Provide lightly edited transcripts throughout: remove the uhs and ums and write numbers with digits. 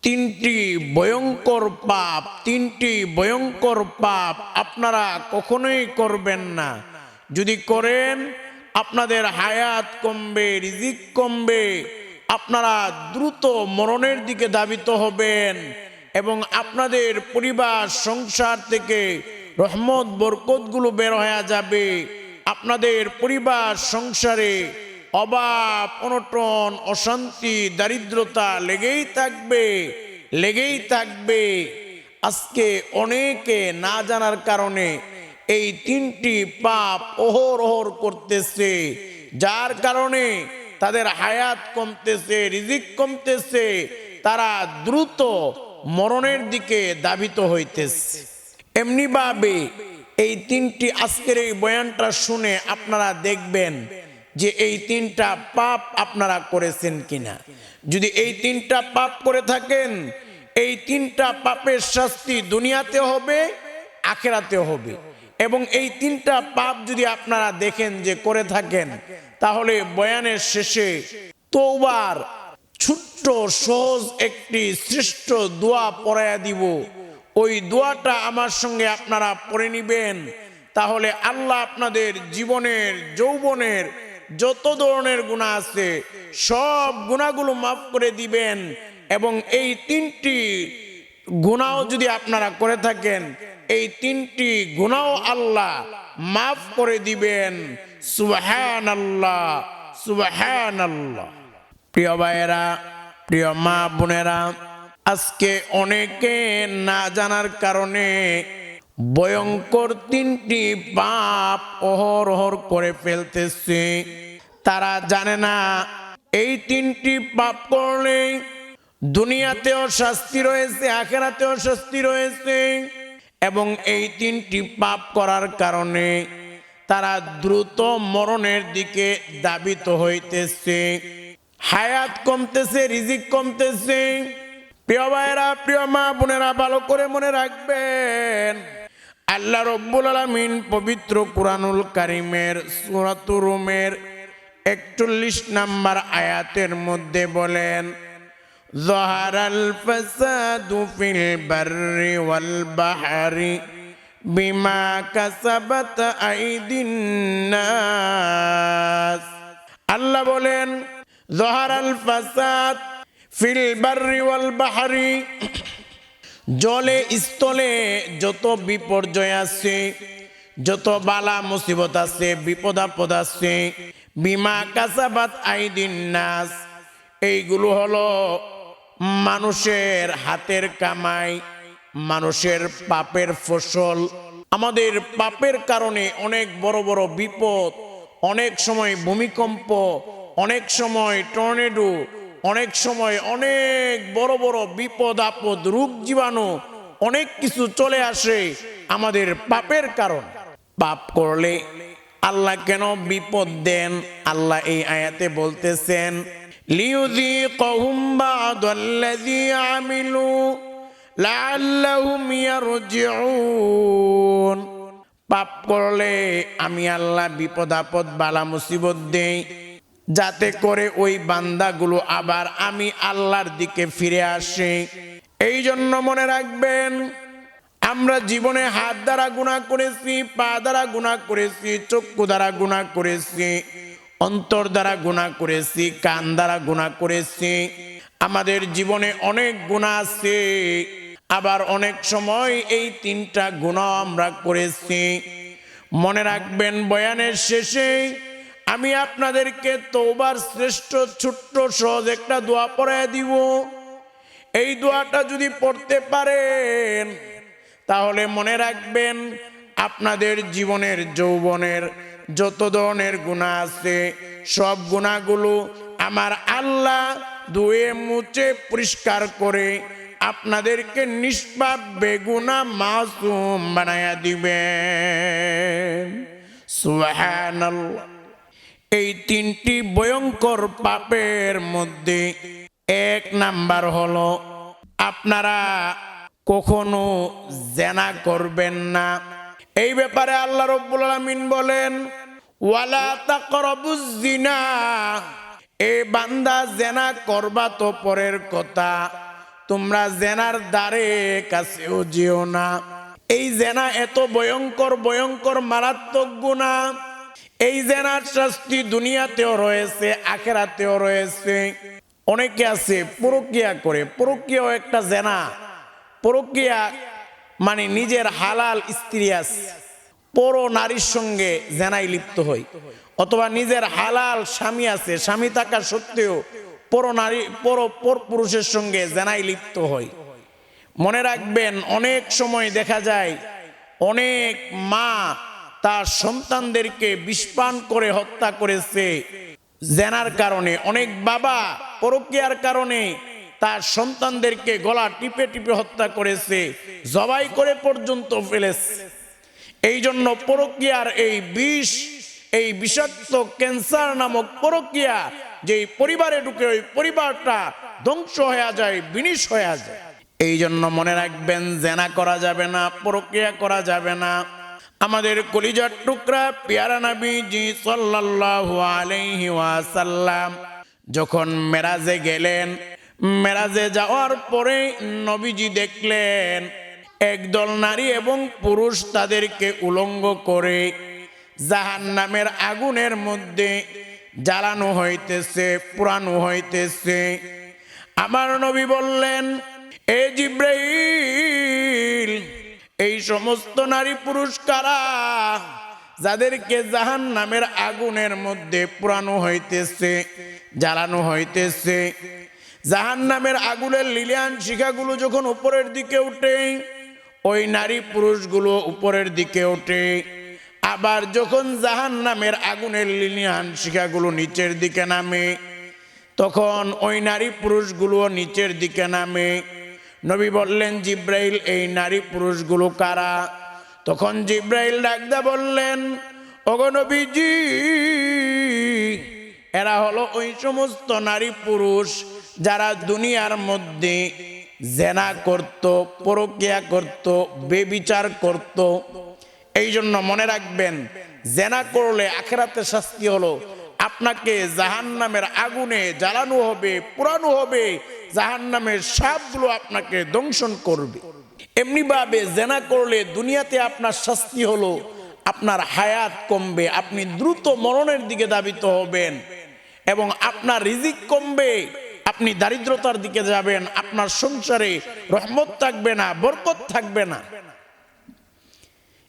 তিনটি ভয়ঙ্কর পাপ, তিনটি ভয়ঙ্কর পাপ আপনারা কখনোই করবেন না। যদি করেন আপনাদের হায়াত কমবে, রিজিক কমবে, আপনারা দ্রুত মরণের দিকে ধাবিত হবেন এবং আপনাদের পরিবার সংসার থেকে রহমত বরকতগুলো বের হয়ে যাবে। আপনাদের পরিবার সংসারে অভাব অনটন অশান্তি দারিদ্রতা লেগেই থাকবে, লেগেই থাকবে। আজকে অনেকে না জানার কারণে এই তিনটি পাপ অহরহ করতেছে, যার কারণে তাদের হায়াত কমতেছে, রিজিক কমতেছে, তারা দ্রুত মরণের দিকে ধাবিত হইতেছে। এমনি ভাবে এই তিনটি আজকের এই বয়ানটা শুনে আপনারা দেখবেন যে এই তিনটা পাপ আপনারা করেছেন কিনা। যদি এই তিনটা পাপ করে থাকেন, এই তিনটা পাপের শাস্তি দুনিয়াতে হবে, আখিরাতে হবে। এবং এই তিনটা পাপ যদি আপনারা দেখেন যে করে থাকেন, তাহলে বয়ানের শেষে তওবার ছোট্ট সহজ একটি শ্রেষ্ঠ দোয়া পড়ায়া দিব। ওই দোয়াটা আমার সঙ্গে আপনারা পড়ে নিবেন, তাহলে আল্লাহ আপনাদের জীবনের যৌবনের যত ধরনের গুনাহ আছে সব গুনাহগুলো মাফ করে দিবেন। এবং এই তিনটি গুনাহ যদি আপনারা করে থাকেন, এই তিনটি গুনাহ আল্লাহ মাফ করে দিবেন। সুবহানাল্লাহ, সুবহানাল্লাহ। প্রিয় ভাইয়েরা, প্রিয় মা বোনেরা, আজকে অনেকে না জানার কারণে ভয়ঙ্কর তিনটি পাপ অহরহ করে ফেলতেছে। তারা জানে না এই তিনটি পাপ করলে দুনিয়াতেও শাস্তি রয়েছে, আখিরাতেও শাস্তি রয়েছে। এবং এই তিনটি পাপ করার কারণে তারা দ্রুত মরণের দিকে ধাবিত হইতেছে, হায়াত কমতেছে, রিজিক কমতেছে। প্রিয় ভাইয়েরা, প্রিয় মা বোনেরা, ভালো করে মনে রাখবেন, আল্লাহ রব্বুল আলামিন পবিত্র কুরআনুল কারীমের সূরাতুর রুমের ৪১ নম্বর আয়াতের মধ্যে বলেন, যাহারাল ফাসাদু ফিল বাররি ওয়াল বাহরি বিমা কাসাবাত আইদিন নাস। আল্লাহ বলেন, যাহারাল ফাসাদ ফিল বাররি ওয়াল বাহরি, জলে স্থলে যত বিপর্যয় আছে, যত বালা মুসিবত আছে, বিপদ আপদ আছে, বিমা কাসাবাত আইদিন নাস, এইগুলো হলো মানুষের হাতের কামাই, মানুষের পাপের ফসল। আমাদের পাপের কারণে অনেক বড় বড় বিপদ, অনেক সময় ভূমিকম্প, অনেক সময় টর্নেডো, অনেক সময় অনেক বড় বড় বিপদ আপদ, রোগ জীবাণু, অনেক কিছু চলে আসে আমাদের পাপের কারণ। পাপ করলে আল্লাহ কেন বিপদ দেন? আল্লাহ এই আয়াতে বলতেছেন, লিয়ুযীকাহুম বা'দাল্লাযী আমিলু লাআল্লাহুম ইয়ারজিউন। পাপ করলে আমি আল্লাহ বিপদ আপদ বালা মুসিবত দেই, যাতে করে ওই বান্দাগুলো আবার আমি আল্লাহর দিকে ফিরে আসে। এই জন্য মনে রাখবেন, আমরা জীবনে হাত দ্বারা গুনাহ করেছি, পা দ্বারা গুনাহ করেছি, চক্ষু দ্বারা গুনাহ করেছি, অন্তর দ্বারা গুনাহ করেছি, কান দ্বারা গুনাহ করেছি। আমাদের জীবনে অনেক গুনাহ আছে। আবার অনেক সময় এই তিনটা গুনাহ আমরা করেছি। মনে রাখবেন, বয়ানের শেষে আমি আপনাদেরকে তওবার শ্রেষ্ঠ ছোট্ট সহজ একটা দোয়া পড়ায় দিব। এই দোয়াটা যদি পড়তে পারেন, তাহলে মনে রাখবেন আপনাদের জীবনের যৌবনের যত ধরনের গুনাহ আছে সব গুনাহগুলো আমার আল্লাহ ধুয়ে মুছে পরিষ্কার করে আপনাদেরকে নিষ্পাপ বেগুনাহ মাসুম বানায়া দিবেন। সুবহানাল্লাহ। এই তিনটি ভয়ঙ্কর পাপের মধ্যে এক নাম্বার হলো, আপনারা কখনো জিনা করবেন না। এই ব্যাপারে আল্লাহ রাব্বুল আলামিন বলেন, ওয়ালা তাকরাবুজ জিনা। এ বান্দা জিনা করবা তো পরের কথা, তোমরা জেনার দ্বারে কাছেও যেও না। এই জেনা এত ভয়ঙ্কর ভয়ঙ্কর মারাত্মক গুনাহ। এই জেনার শাস্তি দুনিয়াতেও রয়েছে, আখিরাতেও রয়েছে। অনেকে আছে পরকিয়া করে, পরকিয়াও একটা জেনা। পরকিয়া মানে নিজের হালাল স্ত্রী আছে, পর নারীর সঙ্গে জেনায় লিপ্ত হয়, অথবা নিজের হালাল স্বামী আছে, স্বামী থাকা সত্ত্বেও পর নারী পর পুরুষের সঙ্গে জেনায় লিপ্ত হয়। মনে রাখবেন, অনেক সময় দেখা যায় অনেক মা তার সন্তানদেরকে বিষপান করে হত্যা করেছে জেনার কারণে। অনেক বাবা পরকীয়ার কারণে তার সন্তানদেরকে গলা টিপে টিপে হত্যা করেছে, জবাই করে পর্যন্ত ফেলেছে। এই জন্য পরকীয়ার এই বিষ, এই বিষাক্ত ক্যান্সার নামক পরকীয়া যেই পরিবারে ঢুকে ওই পরিবারটা ধ্বংস হয়ে যায়, বিনিশ হয়ে যায়। এই জন্য মনে রাখবেন, জেনা করা যাবে না, পরকীয়া করা যাবে না। আমাদের কলিজার টুকরা পেয়ারা নবীজি সাল্লাল্লাহু আলাইহি ওয়াসাল্লাম যখন মেরাজে গেলেন, মেরাজে যাওয়ার পরে নবীজি দেখলেন একদল নারী এবং পুরুষ তাদেরকে উলঙ্গ করে জাহান্নামের আগুনের মধ্যে জ্বালানো হইতেছে, পোড়ানো হইতেছে। আমার নবী বললেন, এ জিব্রাইল, এই সমস্ত নারী পুরুষ কারা যাদেরকে জাহান্নামের আগুনের মধ্যে পোড়ানো হইতেছে, জ্বালানো হইতেছে? জাহান্নামের আগুনের লিলিয়ান শিখাগুলো যখন উপরের দিকে ওঠে, ওই নারী পুরুষগুলো উপরের দিকে ওঠে। আবার যখন জাহান্নামের আগুনের লিলিয়ান শিখাগুলো নিচের দিকে নামে, তখন ওই নারী পুরুষগুলো নিচের দিকে নামে। নবী বললেন, জিব্রাইল, এই নারী পুরুষগুলো কারা? তখন জিব্রাইল ডাকদা বললেন, ওগো নবীজি, এরা হলো ওই সমস্ত নারী পুরুষ যারা দুনিয়ার মধ্যে জেনা করত, পরকীয়া করত, বেবিচার করত। এই জন্য মনে রাখবেন, জেনা করলে আখিরাতে শাস্তি হলো আপনাকে জাহান্নামের আগুনে জ্বালানো হবে, পোড়ানো হবে, জাহান্নামের সাপগুলো আপনাকে দংশন করবে। এমনি ভাবে জেনা করলে দুনিয়াতে আপনার শাস্তি হলো আপনার হায়াত কমবে, আপনি দ্রুত মরণের দিকে ধাবিত হবেন এবং আপনার রিজিক কমবে, আপনি দারিদ্রতার দিকে যাবেন, আপনার সংসারে রহমত থাকবে না, বরকত থাকবে না।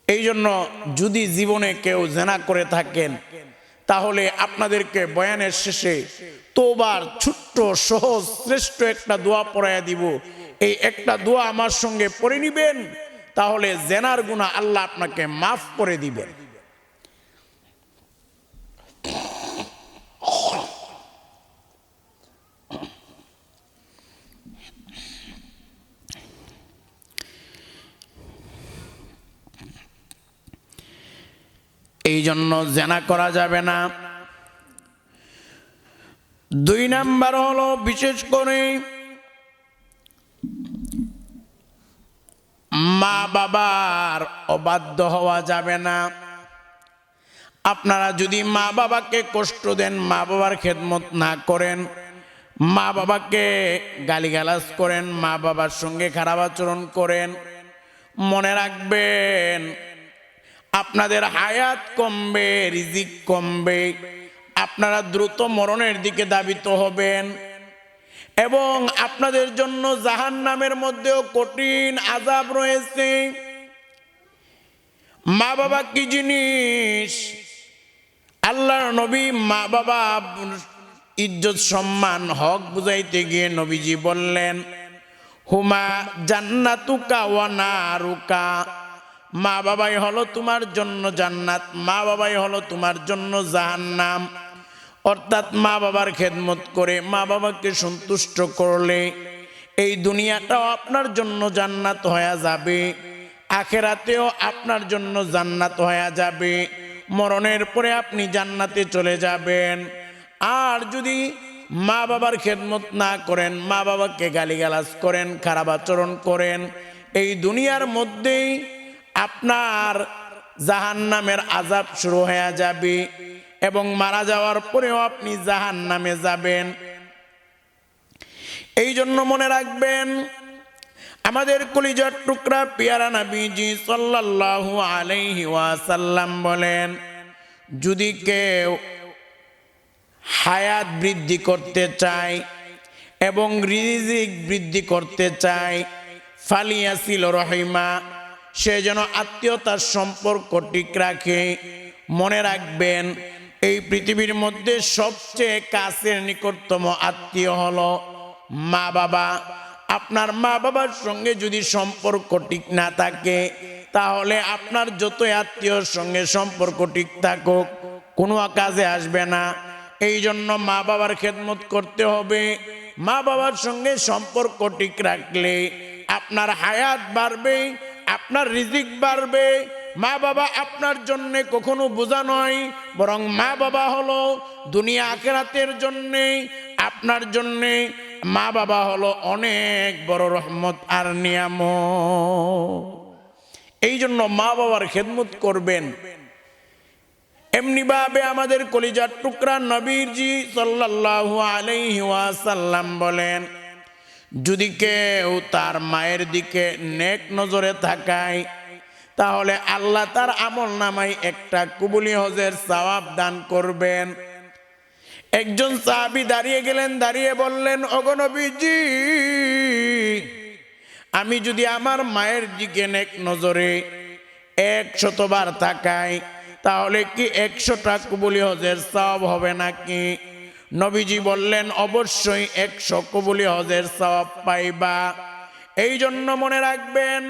এই জন্য যদি জীবনে কেউ জেনা করে থাকেন, তাহলে আপনাদেরকে বয়ানের শেষে তোবার ছোট্ট সহজ শ্রেষ্ঠ একটা দোয়া পড়াইয়া দিব। এই একটা দোয়া আমার সঙ্গে পড়ে নিবেন, তাহলে জেনার গুনাহ আল্লাহ আপনাকে মাফ করে দিবেন। এই জন্য জেনা করা যাবে না। 2 নাম্বার হলো, বিশেষ করে মা বাবার অবাধ্য হওয়া যাবে না। আপনারা যদি মা বাবাকে কষ্ট দেন, মা বাবার খেদমত না করেন, মা বাবাকে গালিগালাজ করেন, মা বাবার সঙ্গে খারাপ আচরণ করেন, মনে রাখবেন আপনাদের হায়াত কমবে, রিজিক কমবে, আপনারা দ্রুত মরণের দিকে ধাবিত হবেন এবং আপনাদের জন্য জাহান্নামের মধ্যেও কঠিন আযাব রয়েছে। মা বাবা কি জিনিস? আল্লাহর নবী মা বাবা ইজ্জত সম্মান হক বুঝাইতে গিয়ে নবীজি বললেন, হুমা জান্নাতুকা ওয়া নারুকা, মা বাবাই হলো তোমার জন্য জান্নাত, মা বাবাই হলো তোমার জন্য জাহান্নাম। অর্থাৎ মা বাবার খেদমত করে মা বাবাকে সন্তুষ্ট করলে এই দুনিয়াটাও আপনার জন্য জান্নাত হয়ে যাবে, আখিরাতেও আপনার জন্য জান্নাত হয়ে যাবে, মরণের পরে আপনি জান্নাতে চলে যাবেন। আর যদি মা বাবার খেদমত না করেন, মা বাবাকে গালিগালাজ করেন, খারাপ আচরণ করেন, এই দুনিয়ার মধ্যেই আপনার জাহান্নামের আযাব শুরু হয়ে যাবে এবং মারা যাওয়ার পরেও আপনি জাহান্নামে যাবেন। এই জন্য মনে রাখবেন, আমাদের কলিজার টুকরা পিয়ারা নবীজি সাল্লাল্লাহু আলাইহি ওয়াসাল্লাম বলেন, যদি কেউ হায়াত বৃদ্ধি করতে চায় এবং রিজিক বৃদ্ধি করতে চায়, ফালিয়াসিল রহিমা, সে যেন আত্মীয়তার সম্পর্ক ঠিক রাখে। মনে রাখবেন, এই পৃথিবীর মধ্যে সবচেয়ে কাছের নিকটতম আত্মীয় হলো মা বাবা। আপনার মা বাবার সঙ্গে যদি সম্পর্ক ঠিক না থাকে, তাহলে আপনার যতই আত্মীয়র সঙ্গে সম্পর্ক ঠিক থাকুক, কোনো কাজে আসবে না। এই জন্য মা বাবার খেদমত করতে হবে। মা বাবার সঙ্গে সম্পর্ক ঠিক রাখলে আপনার হায়াত বাড়বে, আপনার রিজিক বাড়বে। মা বাবা আপনার জন্য কখনো বোঝা নয়, বরং মা বাবা হলো দুনিয়া আখিরাতের জন্য আপনার জন্য। মা বাবা হলো অনেক বড় রহমত আর নিয়ামত। এই জন্য মা বাবার খেদমত করবেন। এমনি ভাবে আমাদের কলিজার টুকরা নবীজি সাল্লাল্লাহু আলাইহি ওয়াসাল্লাম বলেন, যদি কেউ তার মায়ের দিকে নেক নজরে তাকায়, তাহলে আল্লাহ তার আমল নামায় একটা কবুলি হজের সওয়াব দান করবেন। একজন সাহাবী দাঁড়িয়ে গেলেন, দাঁড়িয়ে বললেন, ওগো নবীজি, আমি যদি আমার মায়ের দিকে নেক নজরে 100 বার তাকাই, তাহলে কি 100টা কবুলি হজের সওয়াব হবে নাকি? নবীজি বললেন, অবশ্যই 100 কবুলি হজের সওয়াব পাইবা। এই জন্য মনে রাখবেন,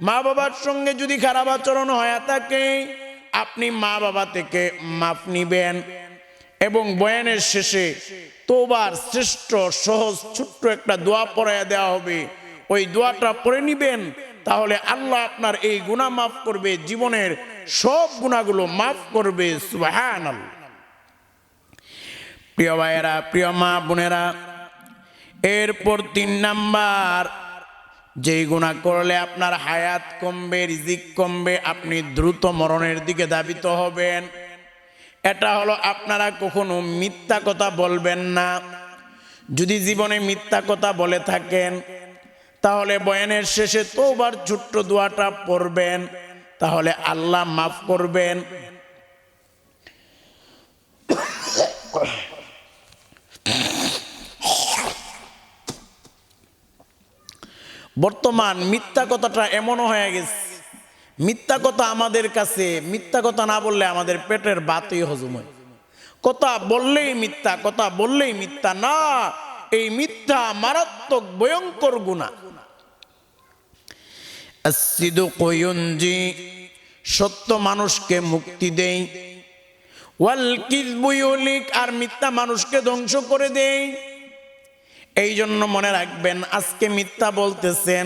মা বাবার সঙ্গে যদি খারাপ আচরণ হয়ে থাকে, আপনি মা বাবা থেকে মাফ নিবেন এবং বয়ানের শেষে তোবার শ্রেষ্ঠ সহজ ছোট্ট একটা দোয়া পড়াইয়া দেওয়া হবে। ওই দোয়াটা পড়ে নিবেন, তাহলে আল্লাহ আপনার এই গুনাহ মাফ করবে, জীবনের সব গুনাহগুলো মাফ করবে। সুবহানাল্লাহ। প্রিয় ভাইয়েরা, প্রিয় মা বোনেরা, এরপর 3 নাম্বার, যেই গুনাহ করলে আপনার হায়াত কমবে, রিজিক কমবে, আপনি দ্রুত মরণের দিকে ধাবিত হবেন। এটা হলো, আপনারা কখনো মিথ্যা কথা বলবেন না। যদি জীবনে মিথ্যা কথা বলে থাকেন, তাহলে বয়ানের শেষে তওবার ছোট্ট দোয়াটা পড়বেন, তাহলে আল্লাহ মাফ করবেন। বর্তমান মিথ্যা কথাটা এমন হয়ে গেছে, মিথ্যা কথা আমাদের কাছে, মিথ্যা কথা না বললে আমাদের পেটের ভাতই হজম হয়। কথা বললেই মিথ্যা, কথা বললেই মিথ্যা। না, এই মিথ্যা মারাত্মক ভয়ঙ্কর গুনাহ। as-sidqu yunji, সত্য মানুষকে মুক্তি দেয়। ওয়াল কিযবু ইউলিক, আর মিথ্যা মানুষকে ধ্বংস করে দেয়। এই জন্য মনে রাখবেন, আজকে মিথ্যা বলতেছেন,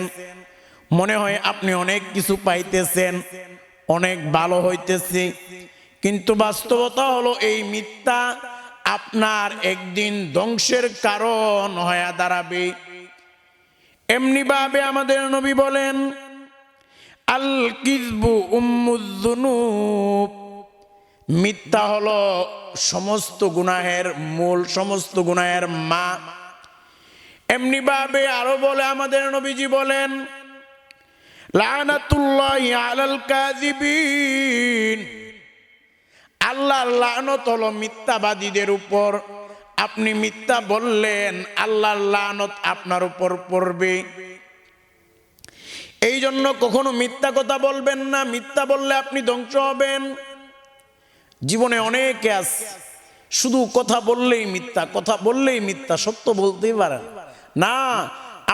মনে হয় আপনি অনেক কিছু পাইতেছেন, অনেক ভালো হইতেছে, কিন্তু বাস্তবতা হলো এই মিথ্যা আপনার একদিন ধ্বংসের কারণ হয়ে দাঁড়াবে। এমনি ভাবে আমাদের নবী বলেন, আল কিযবু উম্মুয যুনুব, মিথ্যা হলো সমস্ত গুনাহের মূল, সমস্ত গুনাহের মা। এমনি ভাবে আরো বলে আমাদের নবীজি বলেন, লানাতুল্লাহি আলাল কাযিবিন, আল্লাহর লানত হলো মিথ্যাবাদীদের উপর। আপনি মিথ্যা বললেন, আল্লাহর লানত আপনার উপর পড়বে। এই জন্য কখনো মিথ্যা কথা বলবেন না। মিথ্যা বললে আপনি ধ্বংস হবেন। জীবনে অনেকে আছে শুধু কথা বললেই মিথ্যা, কথা বললেই মিথ্যা, সত্য বলতেই পারেন না।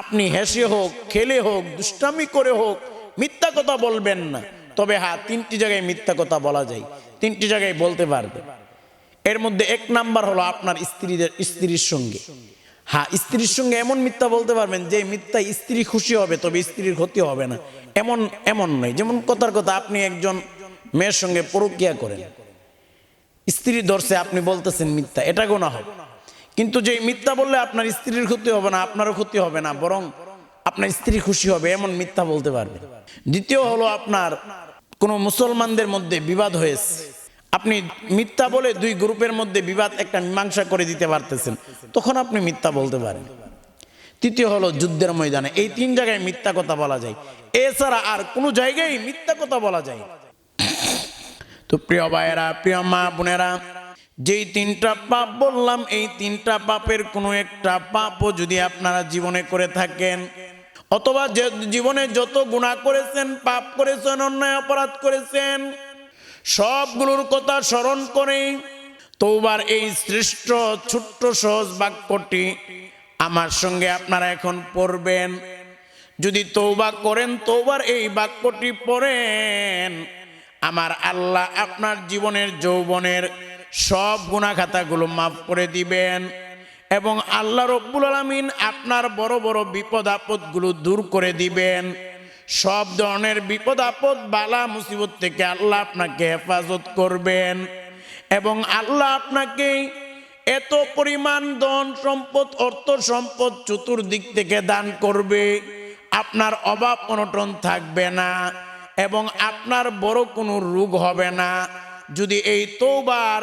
আপনি হেসে হোক, খেলে হোক, দুষ্টামি করে হোক, মিথ্যা কথা বলবেন না। তবে হ্যাঁ, 3টি জায়গায় মিথ্যা কথা বলা যায়, 3টি জায়গায় বলতে পারবে। এর মধ্যে 1 নাম্বার হলো আপনার স্ত্রীর সঙ্গে। হ্যাঁ, স্ত্রীর সঙ্গে এমন মিথ্যা বলতে পারবেন যে মিথ্যা স্ত্রী খুশি হবে, তবে স্ত্রীর ক্ষতি হবে না। এমন নয়, যেমন কথার কথা, আপনি একজন মেয়ের সঙ্গে পরকীয়া করেন, স্ত্রী ধরছে, আপনি বলতেছেন মিথ্যা, এটা গুনাহ হবে। কিন্তু যে মিথ্যা বললে আপনার স্ত্রীর ক্ষতি হবে না, আপনারও ক্ষতি হবে না, বরং আপনার স্ত্রী খুশি হবে, এমন মিথ্যা বলতে পারবে। দ্বিতীয় হলো, আপনার কোনো মুসলমানদের মধ্যে বিবাদ হয়েছে, আপনি মিথ্যা বলে 2 গ্রুপের মধ্যে বিবাদ একটা মীমাংসা করে দিতে পারতেছেন, তখন আপনি মিথ্যা বলতে পারেন। তৃতীয় হলো যুদ্ধের ময়দানে। এই তিন জায়গায় মিথ্যা কথা বলা যায়, এছাড়া আর কোনো জায়গায় মিথ্যা কথা বলা যায়। তো প্রিয় ভাইয়েরা, প্রিয় মা বোনেরা, যেই তিনটা পাপ বললাম, এই তিনটা পাপের কোনো একটা পাপও যদি আপনারা জীবনে করে থাকেন, অথবা যে জীবনে যত গুনাহ করেছেন, পাপ করেছেন, অন্যায় অপরাধ করেছেন, সবগুলোর কথা স্মরণ করে তওবার এই শ্রেষ্ঠ ছোট্ট সহজ বাক্যটি আমার সঙ্গে আপনারা এখন পড়বেন। যদি তওবা করেন, তওবার এই বাক্যটি পড়েন, আমার আল্লাহ আপনার জীবনের যৌবনের সব গুনাহ খাতাগুলো মাফ করে দিবেন এবং আল্লাহ রব্বুল আলামিন আপনার বড় বড় বিপদ আপদগুলো দূর করে দিবেন। সব ধরনের বিপদ আপদ বালা মুসিবত থেকে আল্লাহ আপনাকে হেফাজত করবেন এবং আল্লাহ আপনাকে এত পরিমাণ ধন সম্পদ, অর্থ সম্পদ চতুর্দিক থেকে দান করবে, আপনার অভাব অনটন থাকবে না এবং আপনার বড় কোনো রোগ হবে না। যদি এই তওবার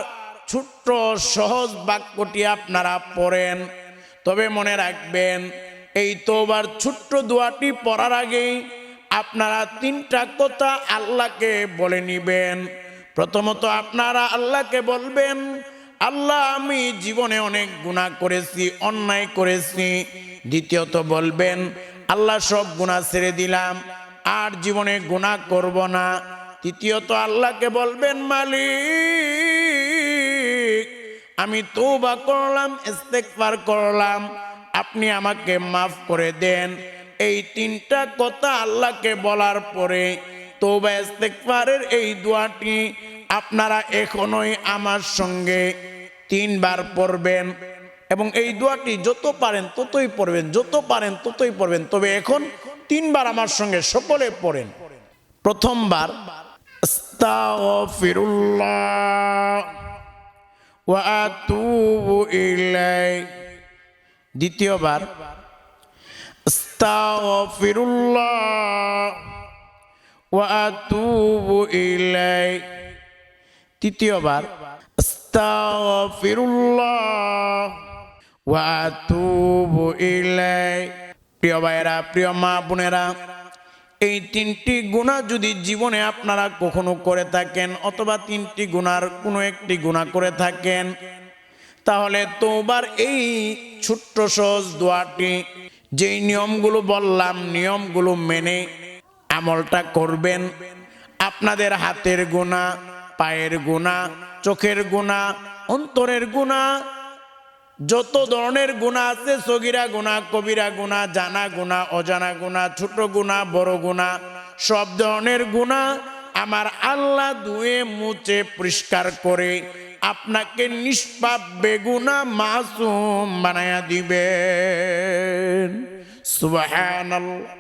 ছোট্ট সহজ বাক্যটি আপনারা পড়েন, তবে মনে রাখবেন, এই তওবার ছোট্ট দোয়াটি পড়ার আগেই আপনারা তিনটা কথা আল্লাহকে বলে নিবেন। প্রথমত আপনারা আল্লাহকে বলবেন, আল্লাহ আমি জীবনে অনেক গুনাহ করেছি, অন্যায় করেছি। দ্বিতীয়ত বলবেন, আল্লাহ সব গুনাহ ছেড়ে দিলাম, আর জীবনে গুনাহ করব না। তৃতীয়ত আল্লাহকে বলবেন, মালিক আমি তওবা করলাম, ইস্তেগফার করলাম, আপনি আমাকে মাফ করে দেন। এই তিনটা কথা আল্লাহকে বলার পরে তওবা ইস্তেগফারের এই দোয়াটি আপনারা এখনোই আমার সঙ্গে 3 বার পড়বেন এবং এই দোয়াটি যত পারেন ততই পড়বেন, যত পারেন ততই পড়বেন। তবে এখন 3 বার আমার সঙ্গে সকলে পড়েন। প্রথমবার আস্তাগফিরুল্লাহ ওয়া আতুবু ইলাইহি, দ্বিতীয়বার আস্তাগফিরুল্লাহ ওয়া আতুবু ইলাইহি, তৃতীয়বার আস্তাগফিরুল্লাহ ওয়া আতুবু ইলাইহি। প্রিয় ভাইয়েরা, প্রিয় মা বোনেরা, এই তিনটি গুনাহ যদি জীবনে আপনারা কখনো করে থাকেন অথবা তিনটি গুনার কোনো একটি গুনাহ করে থাকেন, তাহলে তওবার এই ছোট্ট সহজ দোয়াটি, যেই নিয়মগুলো বললাম, নিয়মগুলো মেনে আমলটা করবেন। আপনাদের হাতের গুনাহ, পায়ের গুনাহ, চোখের গুনাহ, অন্তরের গুনাহ, যত ধরনের গুনাহ আছে, সগীরা গুনাহ, কবিরা গুনাহ, জানা গুনাহ, অজানা গুনাহ, ছোট গুনাহ, বড় গুনাহ, সব ধরনের গুনাহ আমার আল্লাহ ধুয়ে মুছে পরিষ্কার করে আপনাকে নিষ্পাপ বেগুনাহ মাসুম বানায়া দিবেন। সুবহানাল্লাহ।